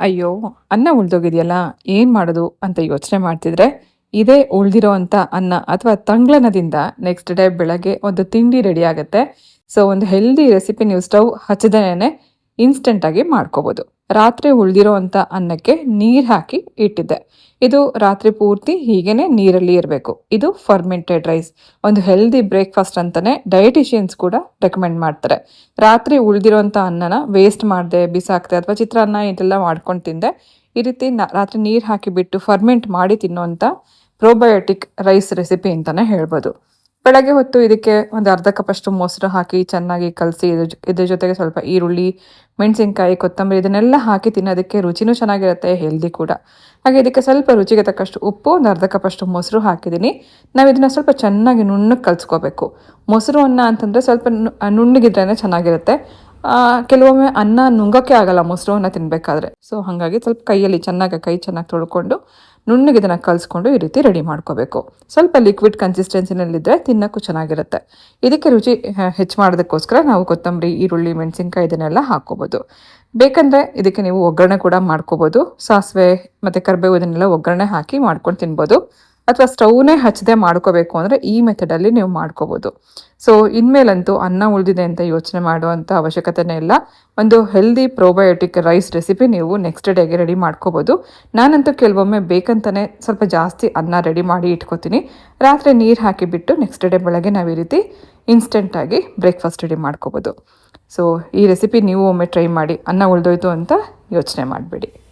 ಅಯ್ಯೋ! ಅನ್ನ ಉಳ್ದೋಗಿದ್ಯಲ್ಲ, ಏನ್ ಮಾಡೋದು ಅಂತ ಯೋಚನೆ ಮಾಡ್ತಿದ್ರೆ, ಇದೇ ಉಳ್ದಿರೋ ಅಂಥ ಅನ್ನ ಅಥವಾ ತಂಗ್ಳನ್ನದಿಂದ ನೆಕ್ಸ್ಟ್ ಡೇ ಬೆಳಗ್ಗೆ ಒಂದು ತಿಂಡಿ ರೆಡಿ ಆಗತ್ತೆ. ಸೊ, ಒಂದು ಹೆಲ್ದಿ ರೆಸಿಪಿ ನೀವು ಸ್ಟವ್ ಹಚ್ಚದೇನೆ ಇನ್ಸ್ಟಂಟಾಗಿ ಮಾಡ್ಕೋಬೋದು. ರಾತ್ರಿ ಉಳ್ದಿರೋ ಅಂಥ ಅನ್ನಕ್ಕೆ ನೀರು ಹಾಕಿ ಇಟ್ಟಿದ್ದೆ. ಇದು ರಾತ್ರಿ ಪೂರ್ತಿ ಹೀಗೇನೆ ನೀರಲ್ಲಿ ಇರಬೇಕು. ಇದು ಫರ್ಮೆಂಟೆಡ್ ರೈಸ್. ಒಂದು ಹೆಲ್ದಿ ಬ್ರೇಕ್‌ಫಾಸ್ಟ್ ಅಂತಾನೆ ಡಯಟಿಷಿಯನ್ಸ್ ಕೂಡ ರೆಕಮೆಂಡ್ ಮಾಡ್ತಾರೆ. ರಾತ್ರಿ ಉಳ್ದಿರೋಂಥ ಅನ್ನನ ವೇಸ್ಟ್ ಮಾಡದೆ, ಬಿಸಾಕದೆ ಅಥವಾ ಚಿತ್ರಾನ್ನ ಇದೆಲ್ಲ ಮಾಡ್ಕೊಂಡು ತಿಂದೆ, ಈ ರೀತಿ ರಾತ್ರಿ ನೀರು ಹಾಕಿಬಿಟ್ಟು ಫರ್ಮೆಂಟ್ ಮಾಡಿ ತಿನ್ನುವಂಥ ಪ್ರೋಬಯೋಟಿಕ್ ರೈಸ್ ರೆಸಿಪಿ ಅಂತಲೇ ಹೇಳ್ಬೋದು. ಬೆಳಗ್ಗೆ ಹೊತ್ತು ಇದಕ್ಕೆ ಒಂದು ಅರ್ಧ ಕಪ್ಪಷ್ಟು ಮೊಸರು ಹಾಕಿ ಚೆನ್ನಾಗಿ ಕಲಸಿ ಇದ್ರ ಜೊತೆಗೆ ಸ್ವಲ್ಪ ಈರುಳ್ಳಿ, ಮೆಣಸಿನ್ಕಾಯಿ, ಕೊತ್ತಂಬರಿ ಇದನ್ನೆಲ್ಲ ಹಾಕಿ ತಿನ್ನೋದಕ್ಕೆ ರುಚಿನೂ ಚೆನ್ನಾಗಿರುತ್ತೆ, ಹೆಲ್ದಿ ಕೂಡ. ಹಾಗೆ ಇದಕ್ಕೆ ಸ್ವಲ್ಪ ರುಚಿಗೆ ತಕ್ಕಷ್ಟು ಉಪ್ಪು, ಒಂದು ಅರ್ಧ ಕಪ್ಪಷ್ಟು ಮೊಸರು ಹಾಕಿದ್ದೀನಿ. ನಾವು ಇದನ್ನು ಸ್ವಲ್ಪ ಚೆನ್ನಾಗಿ ನುಣ್ಣಗೆ ಕಲಿಸ್ಕೋಬೇಕು. ಮೊಸರು ಅನ್ನ ಅಂತಂದರೆ ಸ್ವಲ್ಪ ನುಣ್ಣಗಿದ್ರೇ ಚೆನ್ನಾಗಿರುತ್ತೆ. ಕೆಲವೊಮ್ಮೆ ಅನ್ನ ನುಂಗೋಕ್ಕೆ ಆಗಲ್ಲ ಮೊಸರು ಅನ್ನ ತಿನ್ನಬೇಕಾದ್ರೆ. ಸೊ ಹಾಗಾಗಿ ಸ್ವಲ್ಪ ಕೈಯಲ್ಲಿ ಕೈ ಚೆನ್ನಾಗಿ ತೊಳ್ಕೊಂಡು ನುಣ್ಣಗೆ ಇದನ್ನು ಕಲಿಸ್ಕೊಂಡು ಈ ರೀತಿ ರೆಡಿ ಮಾಡ್ಕೋಬೇಕು. ಸ್ವಲ್ಪ ಲಿಕ್ವಿಡ್ ಕನ್ಸಿಸ್ಟೆನ್ಸಿನಲ್ಲಿದ್ದರೆ ತಿನ್ನೋಕ್ಕೂ ಚೆನ್ನಾಗಿರುತ್ತೆ. ಇದಕ್ಕೆ ರುಚಿ ಹೆಚ್ಚು ಮಾಡೋದಕ್ಕೋಸ್ಕರ ನಾವು ಕೊತ್ತಂಬರಿ, ಈರುಳ್ಳಿ, ಮೆಣಸಿನ್ಕಾಯಿ ಇದನ್ನೆಲ್ಲ ಹಾಕ್ಕೋಬೋದು. ಬೇಕಂದರೆ ಇದಕ್ಕೆ ನೀವು ಒಗ್ಗರಣೆ ಕೂಡ ಮಾಡ್ಕೋಬೋದು. ಸಾಸಿವೆ ಮತ್ತು ಕರಿಬೇವು ಇದನ್ನೆಲ್ಲ ಒಗ್ಗರಣೆ ಹಾಕಿ ಮಾಡ್ಕೊಂಡು ತಿನ್ಬೋದು. ಅಥವಾ ಸ್ಟವ್ನೇ ಹಚ್ಚದೆ ಮಾಡ್ಕೋಬೇಕು ಅಂದರೆ ಈ ಮೆಥಡಲ್ಲಿ ನೀವು ಮಾಡ್ಕೋಬೋದು. ಸೊ ಇನ್ಮೇಲಂತೂ ಅನ್ನ ಉಳಿದಿದೆ ಅಂತ ಯೋಚನೆ ಮಾಡುವಂಥ ಅವಶ್ಯಕತೆನೇ ಇಲ್ಲ. ಒಂದು ಹೆಲ್ದಿ ಪ್ರೋಬಯೋಟಿಕ್ ರೈಸ್ ರೆಸಿಪಿ ನೀವು ನೆಕ್ಸ್ಟ್ ಡೇಗೆ ರೆಡಿ ಮಾಡ್ಕೋಬೋದು. ನಾನಂತೂ ಕೆಲವೊಮ್ಮೆ ಬೇಕಂತಲೇ ಸ್ವಲ್ಪ ಜಾಸ್ತಿ ಅನ್ನ ರೆಡಿ ಮಾಡಿ ಇಟ್ಕೋತೀನಿ. ರಾತ್ರಿ ನೀರು ಹಾಕಿಬಿಟ್ಟು ನೆಕ್ಸ್ಟ್ ಡೇ ಬೆಳಗ್ಗೆ ನಾವು ಈ ರೀತಿ ಇನ್ಸ್ಟೆಂಟಾಗಿ ಬ್ರೇಕ್ಫಾಸ್ಟ್ ರೆಡಿ ಮಾಡ್ಕೋಬೋದು. ಸೊ ಈ ರೆಸಿಪಿ ನೀವು ಒಮ್ಮೆ ಟ್ರೈ ಮಾಡಿ. ಅನ್ನ ಉಳಿದೋಯ್ತು ಅಂತ ಯೋಚನೆ ಮಾಡಬೇಡಿ.